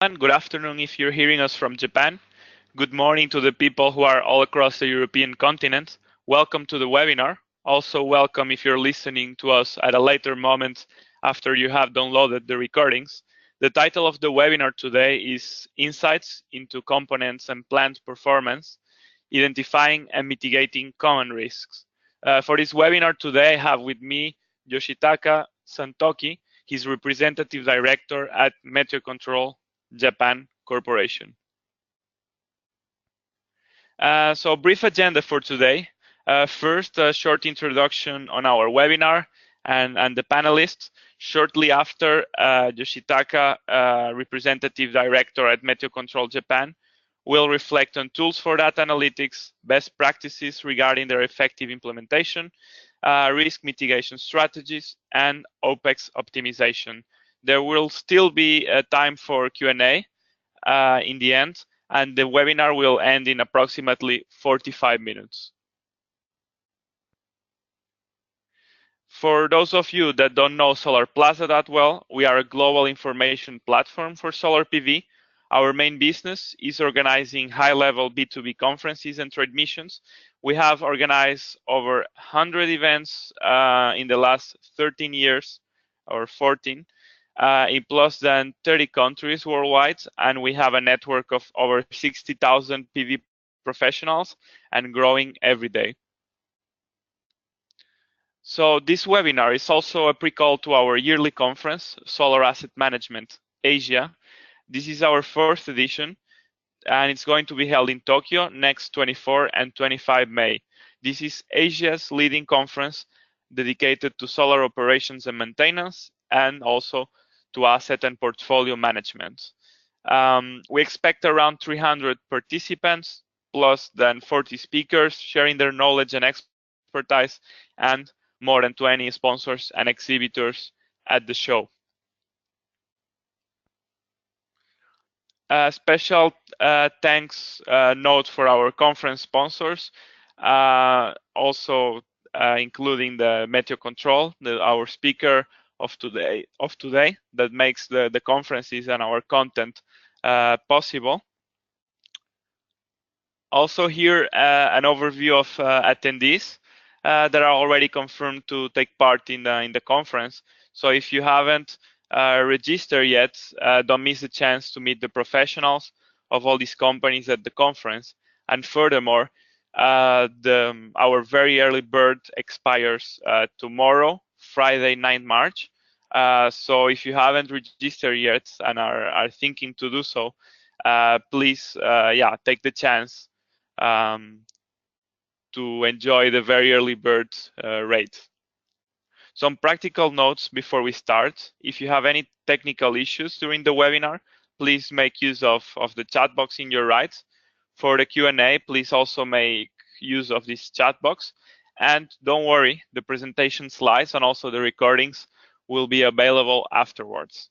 Good afternoon if you're hearing us from Japan. Good morning to the people who are all across the European continent. Welcome to the webinar. Also welcome if you're listening to us at a later moment after you have downloaded the recordings. The title of the webinar today is Insights into Components and Plant Performance, Identifying and Mitigating Common Risks. For this webinar today, I have with me Yoshitaka Santoki. He's Representative Director at Meteocontrol Japan Corporation. So brief agenda for today. First, a short introduction on our webinar and the panelists. Shortly after, Yoshitaka, Representative Director at Meteocontrol Japan, will reflect on tools for data analytics, best practices regarding their effective implementation, risk mitigation strategies, and OPEX optimization. There will still be time for Q&A in the end, and the webinar will end in approximately 45 minutes. For those of you that don't know Solarplaza that well, we are a global information platform for solar PV. Our main business is organizing high-level B2B conferences and trade missions. We have organized over 100 events in the last 13 years, or 14, in plus than 30 countries worldwide, and we have a network of over 60,000 PV professionals and growing every day. So this webinar is also a pre-call to our yearly conference, Solar Asset Management Asia. This is our fourth edition, and it's going to be held in Tokyo next 24 and 25 May. This is Asia's leading conference dedicated to solar operations and maintenance, and also to asset and portfolio management. We expect around 300 participants, plus than 40 speakers sharing their knowledge and expertise, and more than 20 sponsors and exhibitors at the show. Special thanks note for our conference sponsors, also including the Meteocontrol, our speaker of today that makes the conferences and our content possible. Also here an overview of attendees that are already confirmed to take part in the conference. So if you haven't registered yet, don't miss the chance to meet the professionals of all these companies at the conference. And furthermore, our very early bird expires tomorrow, Friday, 9 March. So if you haven't registered yet and are thinking to do so, please, take the chance to enjoy the very early bird rate. Some practical notes before we start. If you have any technical issues during the webinar, please make use of the chat box in your right. For the Q&A, please also make use of this chat box. And don't worry, the presentation slides and also the recordings will be available afterwards.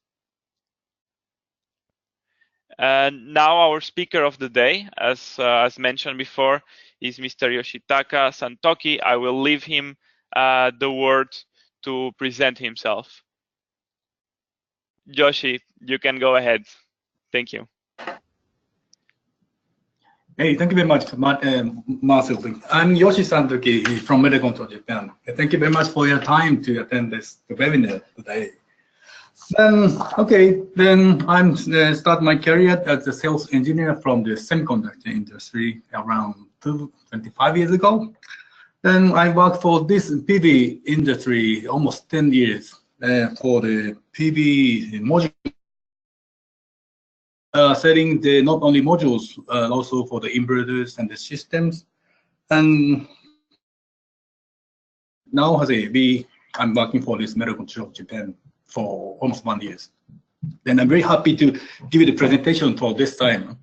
Now our speaker of the day, as mentioned before, is Mr. Yoshitaka Santoki. I will leave him the word to present himself. Yoshi, you can go ahead. Thank you. Hey, thank you very much, Marcel. I'm Yoshi Santoki from Meteocontrol Japan. Thank you very much for your time to attend this webinar today. Then I'm start my career as a sales engineer from the semiconductor industry around 25 years ago. Then I worked for this PV industry almost 10 years for the PV module, selling the not only modules, also for the inverters and the systems. And now I'm working for this Meteocontrol Japan for almost 1 year. Then I'm very happy to give you the presentation for this time.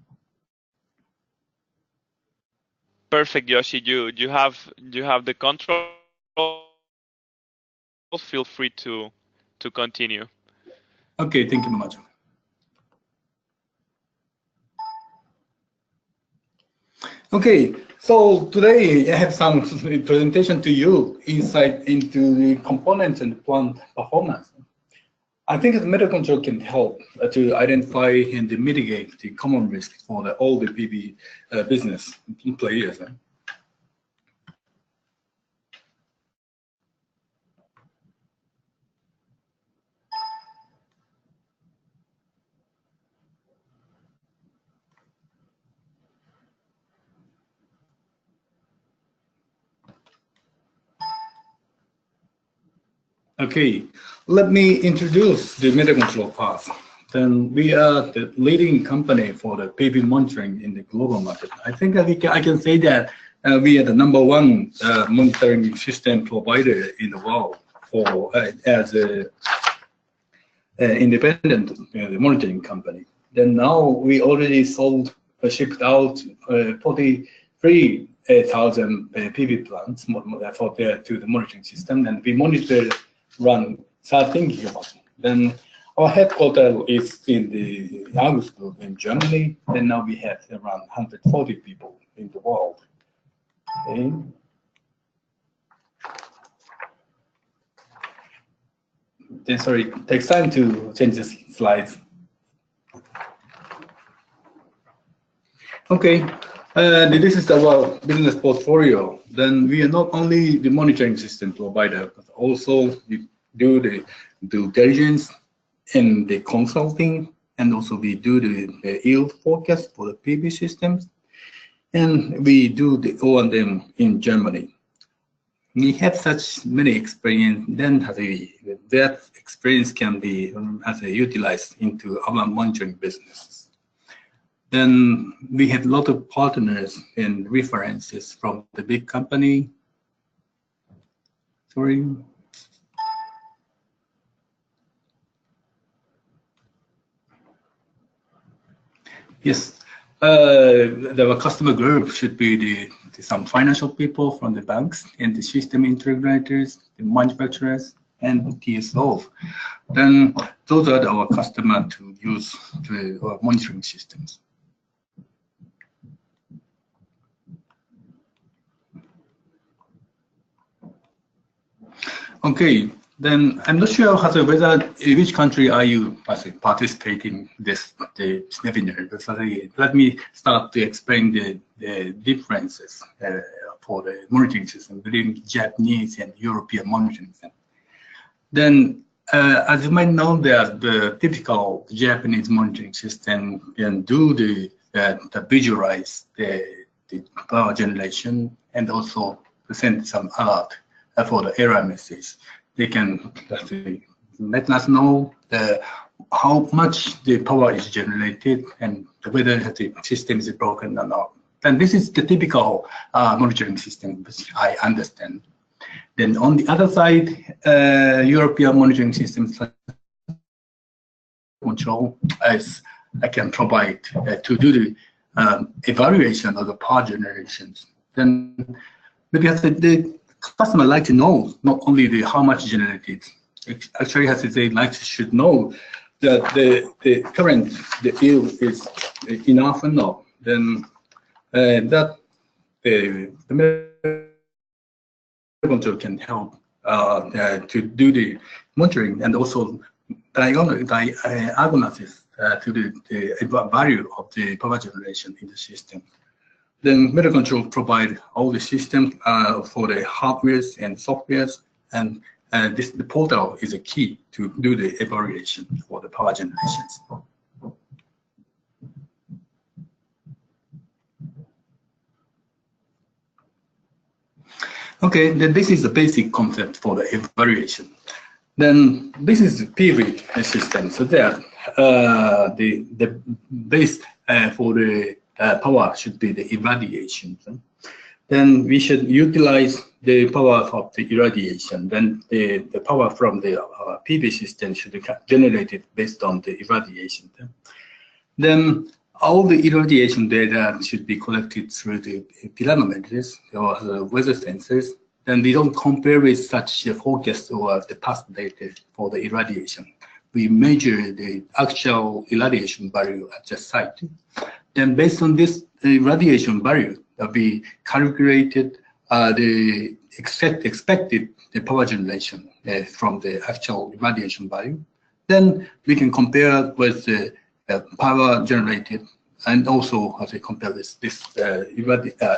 Perfect, Yoshi. You have the control. Feel free to continue. Okay, thank you very much. Okay, so today I have some presentation to you insight into the components and plant performance. I think the Meteocontrol can help to identify and to mitigate the common risks for all the PV business players. Okay, let me introduce the Meteocontrol path. Then we are the leading company for the PV monitoring in the global market. I think I can say that we are the #1 monitoring system provider in the world for as a independent monitoring company. Then now we already shipped out 43,000 PV plants to the monitoring system, and we run 13 gigawatts. Then our headquarters is in the Augsburg in Germany, and now we have around 140 people in the world. Okay. Then, sorry, it takes time to change the slides. Okay, this is our business portfolio. Then we are not only the monitoring system provider, but also we do the due diligence and the consulting, and also we do the yield forecast for the PV systems, and we do the O&M in Germany. We have such many experience, then that experience can be utilized into our monitoring businesses. Then we have a lot of partners and references from the big company. Sorry. Yes, the customer group should be some financial people from the banks and the system integrators, the manufacturers, and the TSOs. Then those are our customers to use our monitoring systems. Okay, then I'm not sure whether which country are you participating this webinar. Let me start to explain the differences for the monitoring system between Japanese and European monitoring system. Then, as you might know, the typical Japanese monitoring system can do the visualize the power generation and also send some alert for the error message. They can let us know how much the power is generated and whether the system is broken or not. And this is the typical monitoring system, which I understand. Then on the other side, European monitoring systems control as I can provide to do the evaluation of the power generations. Then maybe the customer like to know not only how much generated. Actually, they should know that the current yield is enough or not. Then that the control can help to do the monitoring and also diagnosis to the value of the power generation in the system. Then Meteocontrol provide all the systems for the hardwares and softwares, and the portal is a key to do the evaluation for the power generations. Okay, then this is the basic concept for the evaluation. Then this is the PV system. So there, the base for the power should be the irradiation. Then we should utilize the power of the irradiation. Then the power from the PV system should be generated based on the irradiation. Then all the irradiation data should be collected through the planimeters or the weather sensors. Then we don't compare with such a forecast or the past data for the irradiation. We measure the actual irradiation value at the site. Then based on this irradiation value, we calculated the expected power generation from the actual irradiation value. Then we can compare with the power generated, and also as I compare this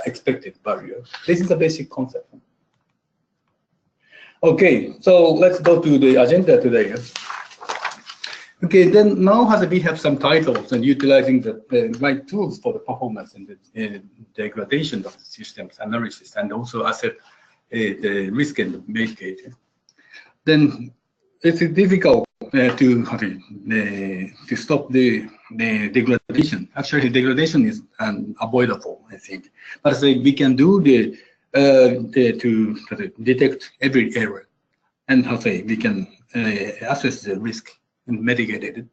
expected value. This is the basic concept. Okay, so let's go to the agenda today. Okay, then now as we have some titles and utilizing the right tools for the performance and the degradation of the systems analysis, and also asset the risk and mitigation. Then it's difficult to stop the degradation. Actually, degradation is unavoidable, I think. But we can do to detect every error, and we can assess the risk and mitigate it.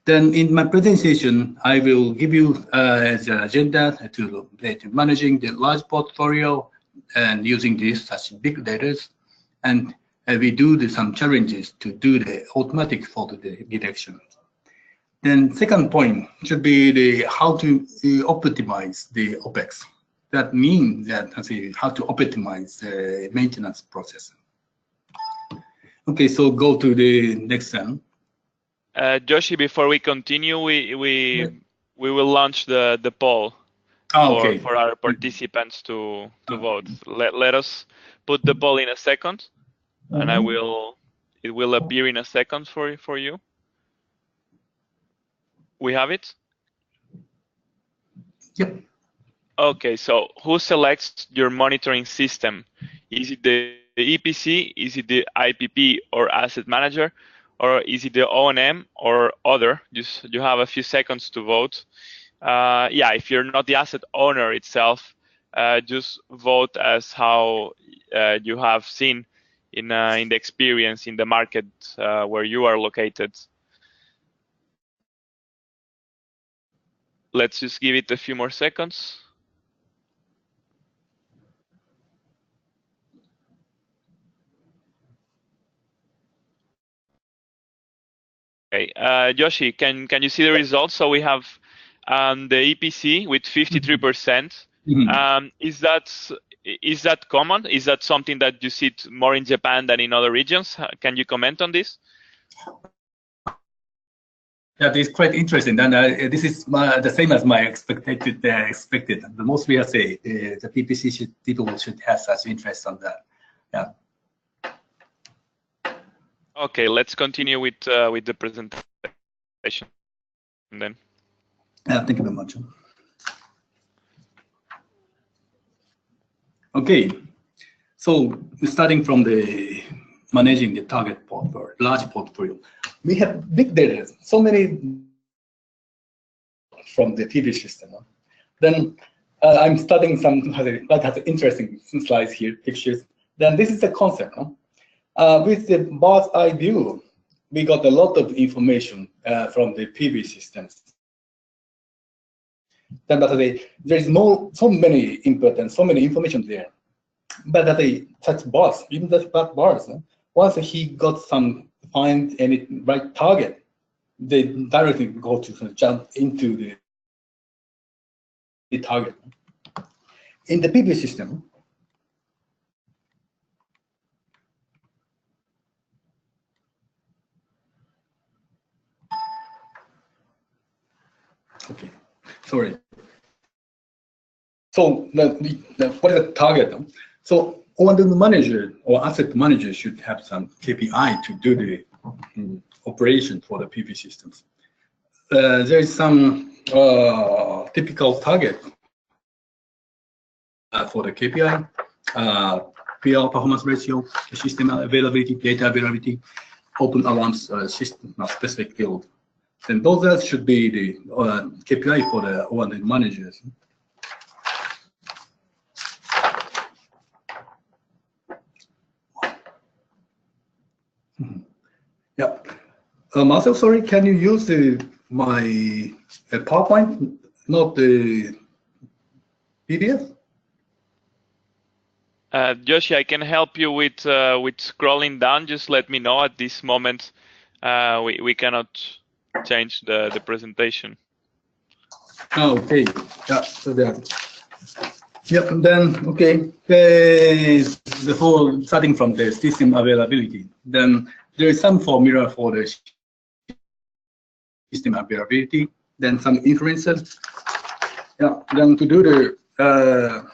Then in my presentation, I will give you the agenda to managing the large portfolio and using this such big data, and we do some challenges to do the automatic fault detection. Then second point should be how to optimize the OPEX. That means that how to optimize the maintenance process. Okay, so go to the next one. Yoshi, before we continue, we will launch the poll for our participants to vote. Let us put the poll in a second, and it will appear in a second for you. We have it? Yep. Okay, so who selects your monitoring system? Is it the EPC, is it the IPP or asset manager, or is it the O&M or other? You have a few seconds to vote. Yeah, if you're not the asset owner itself, just vote as how you have seen in the experience in the market where you are located. Let's just give it a few more seconds. Okay, Yoshi, can you see the results? So we have the EPC with 53%. Mm-hmm. Is that common? Is that something that you see more in Japan than in other regions? Can you comment on this? Yeah, it's quite interesting, and this is the same as my expected. The most we say the PPC people should have such interest on that. Yeah. Okay, let's continue with the presentation then. Thank you very much. Okay, so starting from the managing the target portfolio, large portfolio, we have big data, so many from the PV system. Then I'm studying some interesting slides here, pictures. Then this is the concept. With the bird's eye view, we got a lot of information from the PV systems. Then there is so many input and so many information there. But such bars, even the bars, once he got find any right target, they directly go to jump into the target. In the PV system, okay, sorry. So what is the target? So O&M manager or asset manager should have some KPI to do the operation for the PV systems. There is some typical target for the KPI, PL performance ratio, system availability, data availability, open alarms system specific field. Then those should be the KPI for the O&M managers. Yeah, Marcel, sorry, can you use my PowerPoint, not the PDF? Yoshi, I can help you with scrolling down. Just let me know. At this moment, we cannot change the presentation. Oh, okay. Yeah. So that. Yep. And then okay. Before starting from the system availability, then there is some formula for the system availability, then some inferences. Yeah, then to do the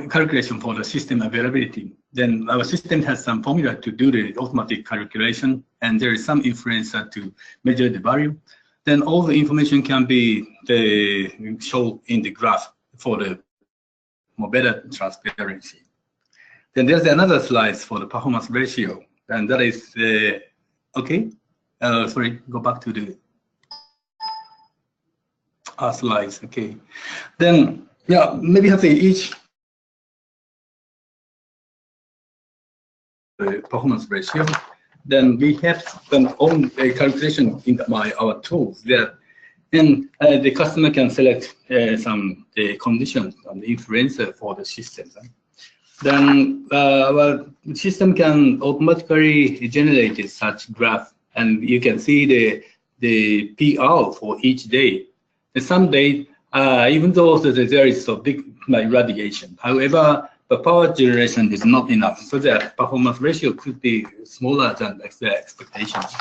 calculation for the system availability. Then our system has some formula to do the automatic calculation, and there is some inference to measure the value. Then all the information can be shown in the graph for the more better transparency. Then there's another slide for the performance ratio, and that is okay. Sorry, go back to the slides. Okay. Then yeah, maybe have each performance ratio. Then we have some own calculation in our tools there, and the customer can select some conditions and the inference for the system. Then our system can automatically generate such graph, and you can see the PR for each day. And some days, even though there is so big radiation, however, the power generation is not enough, so that performance ratio could be smaller than the expectations.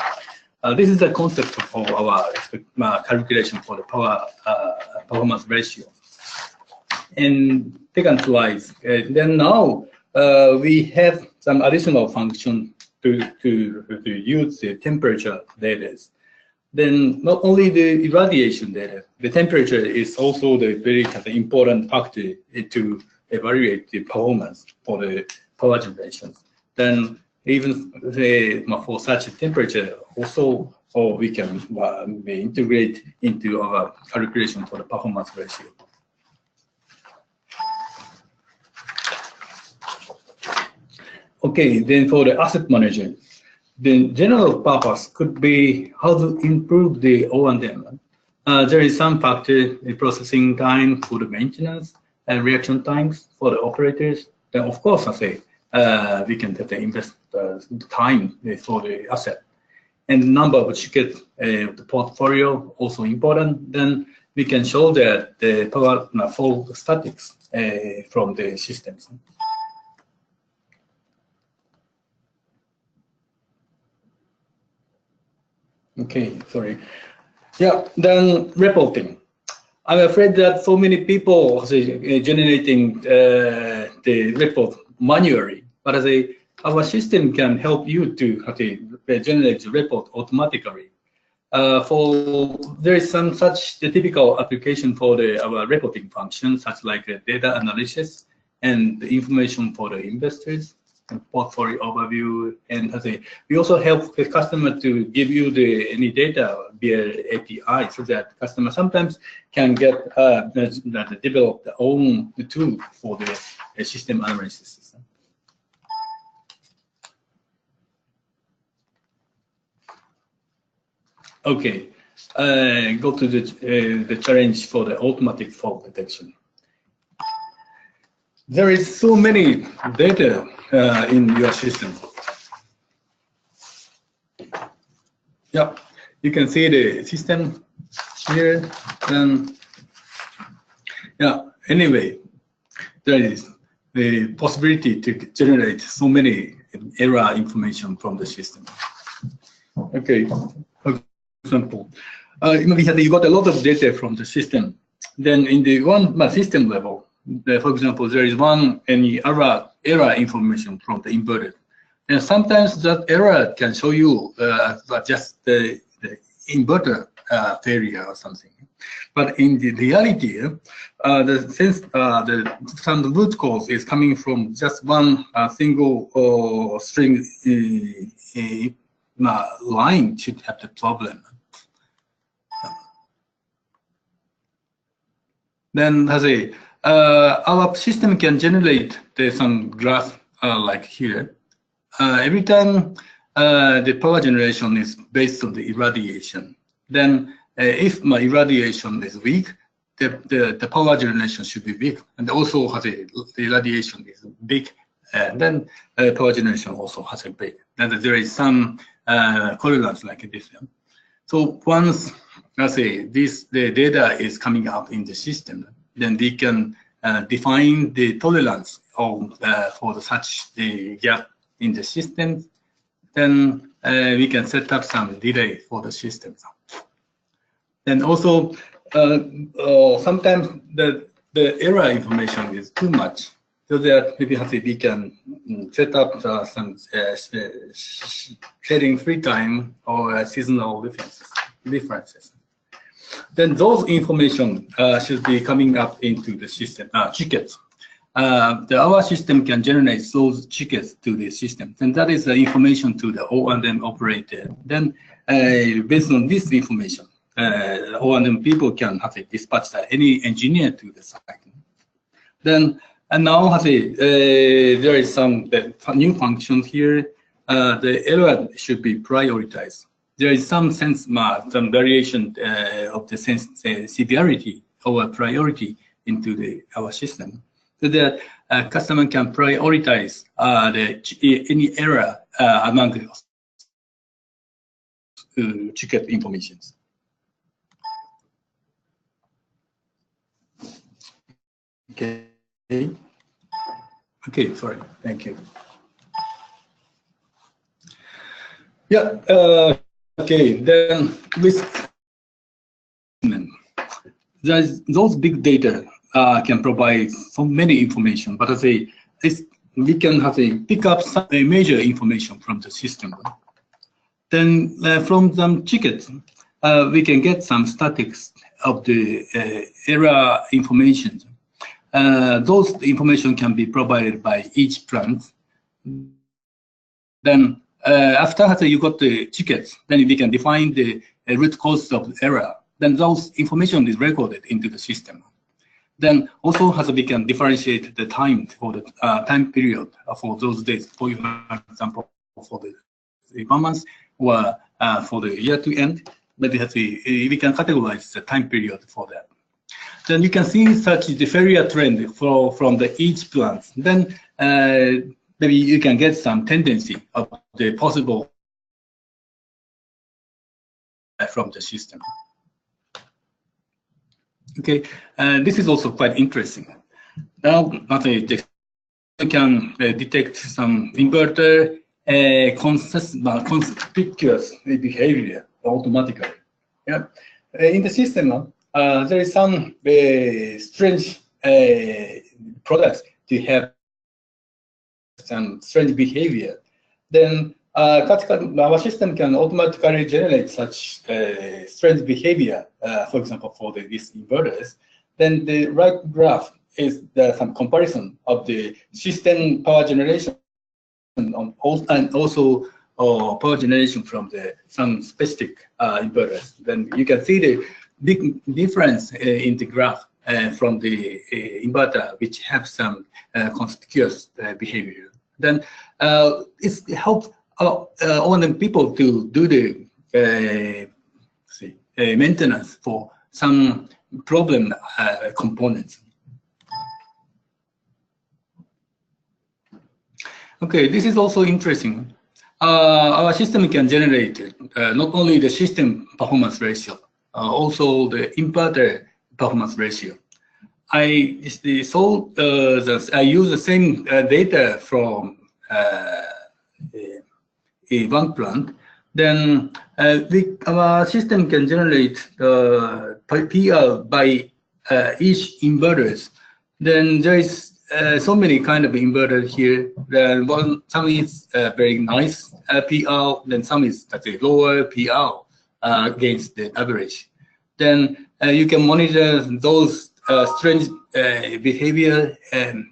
This is the concept of our calculation for the power performance ratio. And second slide. Then now we have some additional function to use the temperature data. Then not only the irradiation data, the temperature is also the very important factor to evaluate the performance for the power generation. Then even for such a temperature, also we can integrate into our calculation for the performance ratio. Okay, then for the asset management, the general purpose could be how to improve the O&M. There is some factor, the processing time for the maintenance and reaction times for the operators. Then of course, I say, we can invest time for the asset. And the number of tickets, the portfolio also important. Then we can show that the power flow statics from the systems. Okay, sorry. Yeah, then reporting. I'm afraid that so many people are generating the report manually, but our system can help you to generate the report automatically. There is some such the typical application for our reporting function, such like data analysis and the information for the investors and portfolio overview. And we also help the customer to give you any data via API, so that customer sometimes can get develop their own tool for the system analysis. Okay, go to the challenge for the automatic fault detection. There is so many data in your system. Yeah, you can see the system here. Yeah, anyway, there is the possibility to generate so many error information from the system. Okay, for example, you got a lot of data from the system. Then in the one system level, for example, there is any error information from the inverter. And sometimes that error can show you just the inverter failure or something. But in the reality, some root cause is coming from just one single string line should have the problem. Then our system can generate some graph like here. Every time the power generation is based on the irradiation, then if my irradiation is weak, the power generation should be big, and also the irradiation is big, and then power generation also has a big. Then there is some correlation like this. So once the data is coming up in the system, then we can define the tolerance for such the gap in the system. Then we can set up some delay for the system. And also, sometimes the error information is too much, so that maybe we can set up some shading free time or seasonal differences. Then those information should be coming up into the system tickets. Our system can generate those tickets to the system, and that is the information to the O&M operator. Then, based on this information, O&M people can dispatch any engineer to the site. Then, and now there is some new functions here. The error should be prioritized. There is some some variation of the severity or priority into our system, so that customer can prioritize any error among ticket informations. Okay. Okay, sorry. Thank you. Yeah. Okay. Then with those big data can provide so many information, but we can pick up some major information from the system. Then from some tickets, we can get some statistics of the error information. Those information can be provided by each plant. Then after you got the tickets, then we can define the root cause of error. Then those information is recorded into the system. Then also we can differentiate the time for the time period for those days. For example, for the 1 month or for the year to end, maybe we can categorize the time period for that. Then you can see such the failure trend from each plant. Then maybe you can get some tendency of the possible from the system. Okay, this is also quite interesting. Now, you can detect some inverter conspicuous behavior automatically. Yeah, in the system, there is some strange products to have some strange behavior. Then our system can automatically generate such strange behavior, for example, for these inverters. Then the right graph is some comparison of the system power generation and also power generation from some specific inverters. Then you can see the big difference in the graph from the inverter, which have some conspicuous behavior. Then it helps O&M people to do the maintenance for some problem components. Okay, this is also interesting. Our system can generate not only the system performance ratio, also the inverter performance ratio. I use the same data from one plant. Then our system can generate PL by each inverters. Then there is so many kind of inverters here. Then some is very nice PL, then some is lower PL against the average. Then you can monitor those strange behavior and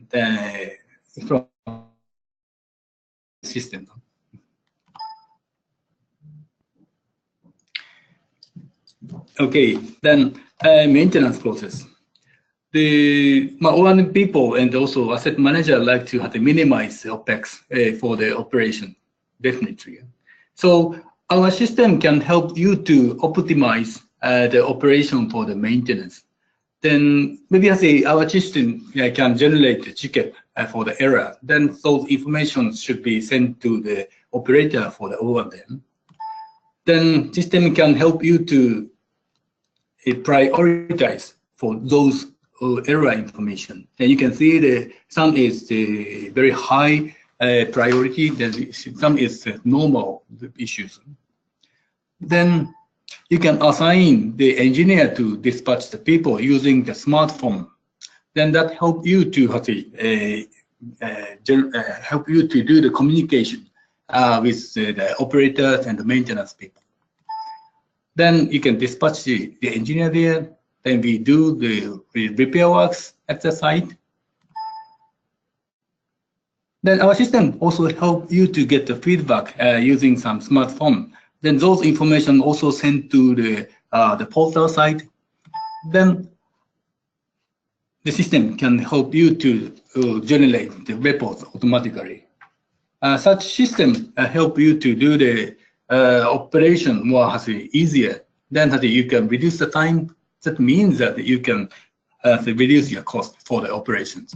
from the system. Okay, then maintenance process. The O&M people and also asset manager like to have to minimize the OPEX for the operation, definitely. So our system can help you to optimize the operation for the maintenance. Then maybe our system can generate the ticket for the error. Then those information should be sent to the operator for the O&M. Then system can help you to prioritize for those error information. And you can see some is very high priority, then some is normal issues. Then you can assign the engineer to dispatch the people using the smartphone. Then that help you to help you to do the communication with the operators and the maintenance people. Then you can dispatch the engineer there. Then we do the repair works at the site. Then our system also help you to get the feedback using some smartphone. Then those information also sent to the portal site. Then the system can help you to generate the reports automatically. Such system help you to do the operation more easier. Then you can reduce the time. That means that you can reduce your cost for the operations.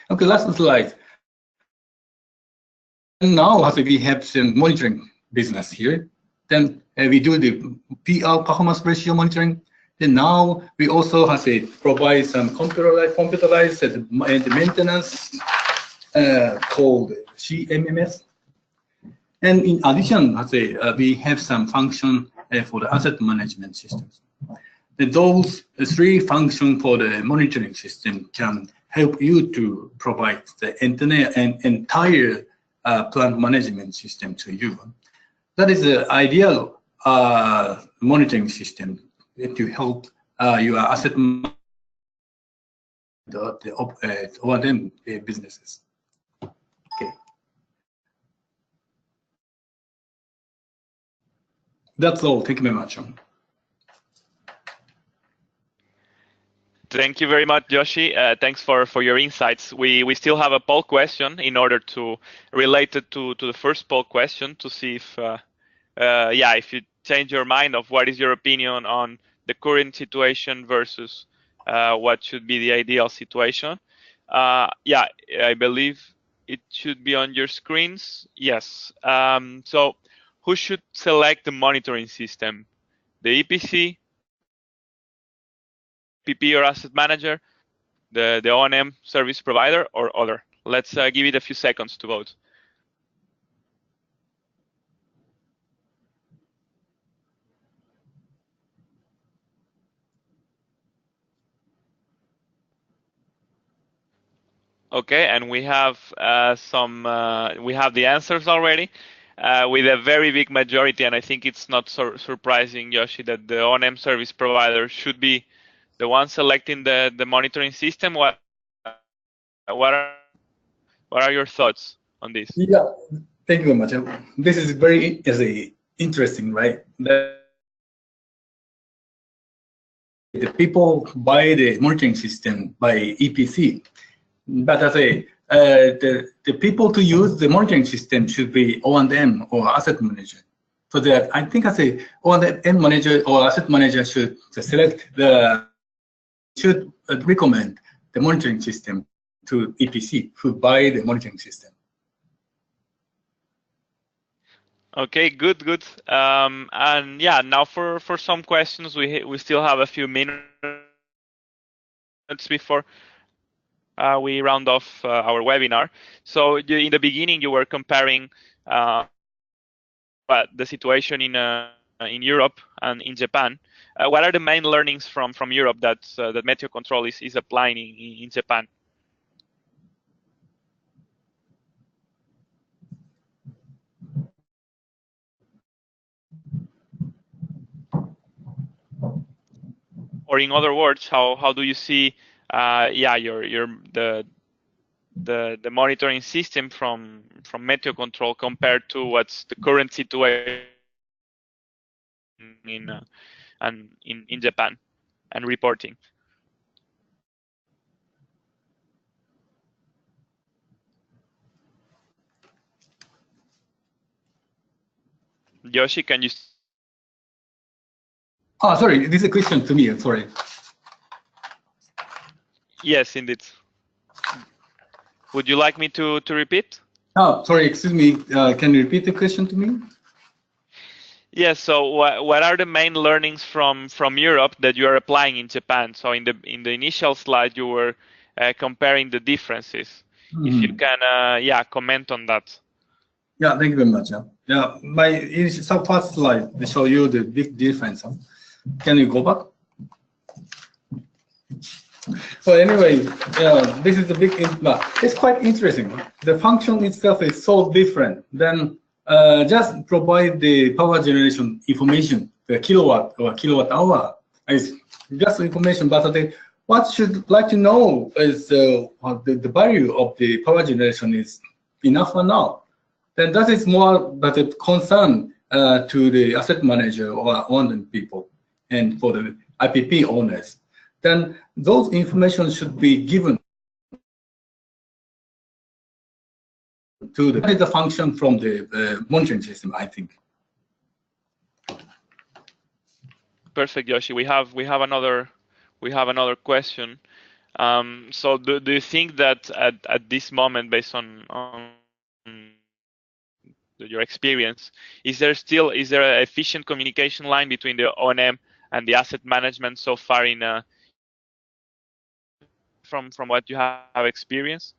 Okay, last slide. Now we have some monitoring business here. Then we do the PR, performance ratio monitoring. Then now we also provide some computerized maintenance called CMMS. And in addition, we have some function for the asset management systems. Those three functions for the monitoring system can help you to provide the entire plant management system to you. That is the ideal monitoring system to help your asset O&M businesses. Okay. That's all. Thank you very much. Thank you very much, Yoshi. Thanks for your insights. We still have a poll question in order to relate it to the first poll question to see if if you change your mind of what is your opinion on the current situation versus what should be the ideal situation. I believe it should be on your screens. Yes. So who should select the monitoring system? The EPC, PP or asset manager, the O&M service provider, or other? Let's give it a few seconds to vote. Okay, and we have we have the answers already with a very big majority, and I think it's not so surprising, Yoshi, that the O&M service provider should be the one selecting the monitoring system. What are your thoughts on this? Yeah, thank you very much. This is very interesting, right? The people buy the monitoring system by EPC, but the people to use the monitoring system should be O&M or asset manager. So that I think O&M manager or asset manager should recommend the monitoring system to EPC who buy the monitoring system. Okay, good. And yeah, now for some questions, we still have a few minutes before we round off our webinar. So in the beginning, you were comparing the situation in Europe and in Japan. What are the main learnings from Europe that Meteocontrol is applying in Japan? Or in other words, how do you see the monitoring system from Meteocontrol compared to what's the current situation in Japan and reporting? Yoshi, can you? Oh, sorry, this is a question to me. I'm sorry. Yes, indeed. Would you like me to repeat? Oh, sorry, excuse me. Can you repeat the question to me? Yes. So, what are the main learnings from Europe that you are applying in Japan? So, in the initial slide, you were comparing the differences. If you can, yeah, comment on that. Yeah, thank you very much. Yeah, some first slide to show you the big difference. Can you go back? So anyway, this is the big. It's quite interesting. The function itself is so different. Then just provide the power generation information, the kilowatt or kilowatt hour is just information. But what should like to know is the value of the power generation is enough or not. Then that is more but a concern to the asset manager or owning people and for the IPP owners. Then those information should be given to the function from the monitoring system, I think. Perfect, Yoshi. We have another question. So do you think that at this moment, based on your experience, is there an efficient communication line between the O&M and the asset management so far in from what you have experienced?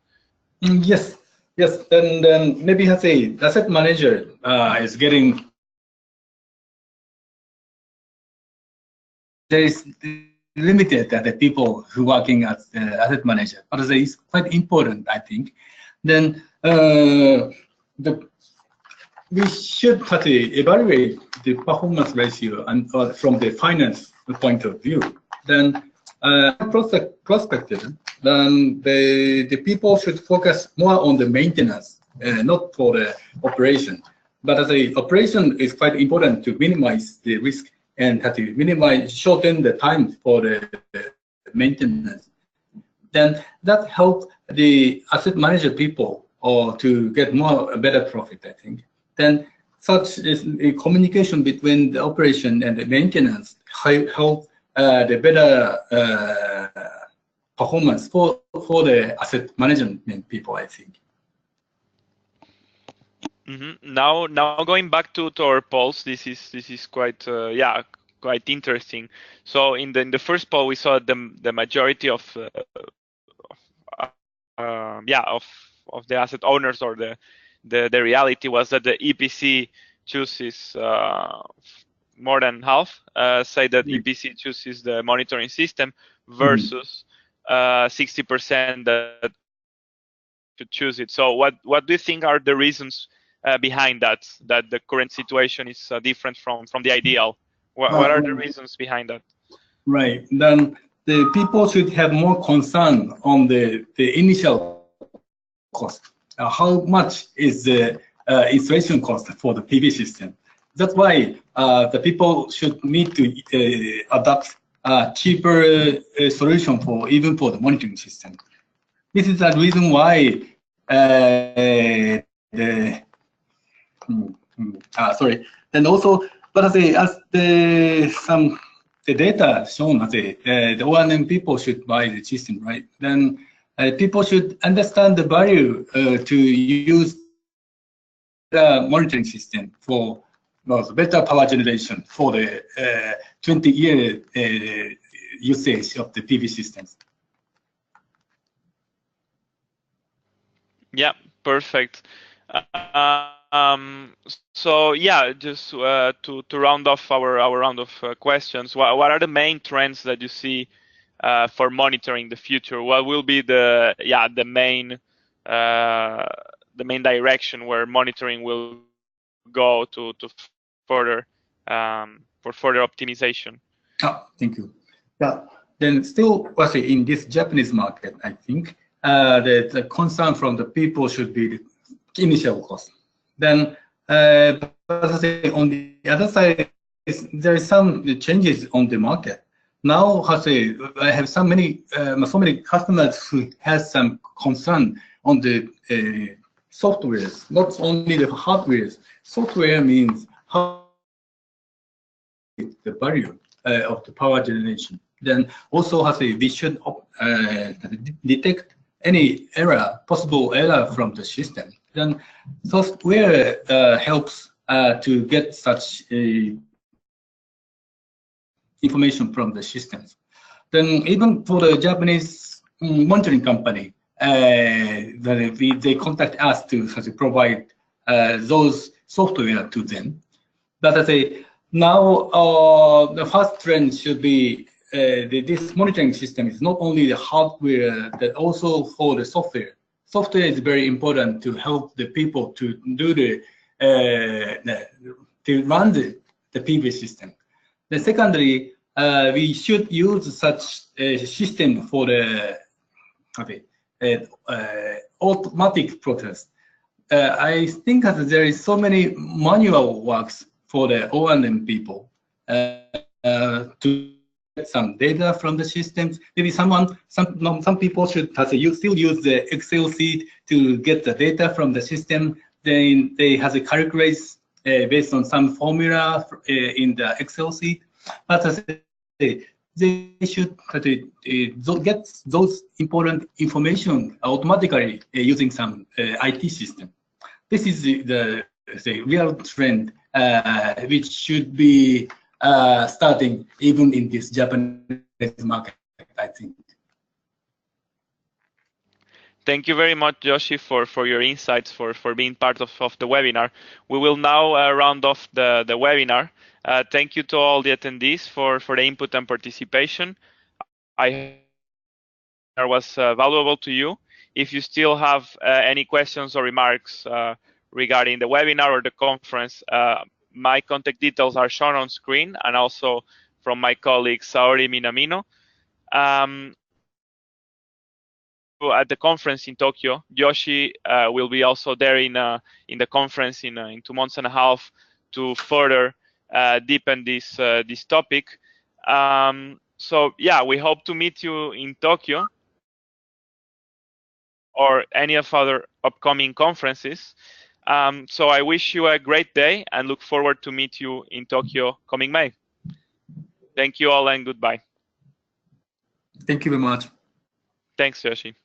Yes. And then maybe as a asset manager is getting there is limited the people who working as asset manager, but it's quite important, I think. Then we should evaluate the performance ratio and from the finance point of view. Then prospective, then the people should focus more on the maintenance, not for the operation. But as a operation is quite important to minimize the risk and to shorten the time for the maintenance. Then that helps the asset manager people or to get better profit, I think. Then such is a communication between the operation and the maintenance help the better performance for the asset management people, I think. Now going back to our polls, this is quite quite interesting. So in the first poll, we saw the majority of the asset owners, or the reality was that the EPC chooses more than half say that EPC chooses the monitoring system versus 60% that should choose it. So what do you think are the reasons behind that the current situation is different from the ideal? What are the reasons behind that? Right. Then the people should have more concern on the initial cost. How much is the installation cost for the PV system? That's why the people should need to adopt a cheaper solution even for the monitoring system. This is the reason why And also, but as the data shown the O&M people should buy the system, right? Then people should understand the value to use the monitoring system for better power generation for the 20-year usage of the PV systems. Yeah, perfect. So yeah, just to round off our round of questions, what are the main trends that you see for monitoring the future? What will be the main direction where monitoring will go to further for further optimization? Oh, thank you. Yeah, then still in this Japanese market, I think the concern from the people should be the initial cost. Then on the other side, there is some changes on the market. Now, I have so many customers who has some concern on the softwares, not only the hardwares. Software means how the value of the power generation. Then also we should detect any possible error from the system. Then software helps to get such information from the systems. Then even for the Japanese monitoring company. They contact us to provide those software to them. But I say now the first trend should be this monitoring system is not only the hardware, but also for the software. Software is very important to help the people to do to run the PV system. Then secondly, we should use such a system for the automatic process. I think that there is so many manual works for the O&M people to get some data from the systems. Maybe some people should still use the Excel sheet to get the data from the system. Then they have to calculate based on some formula in the Excel sheet. But they should get those important information automatically using some IT system. This is the real trend which should be starting even in this Japanese market, I think. Thank you very much, Yoshi, for your insights, for being part of the webinar. We will now round off the webinar. Thank you to all the attendees for the input and participation. I hope it was valuable to you. If you still have any questions or remarks regarding the webinar or the conference, my contact details are shown on screen, and also from my colleague Saori Minamino. At the conference in Tokyo, Yoshi will be also there in the conference in 2 months and a half to further deepen this topic. So yeah, we hope to meet you in Tokyo or any of other upcoming conferences. So I wish you a great day and look forward to meet you in Tokyo coming May. Thank you all and goodbye. Thank you very much. Thanks, Yoshi.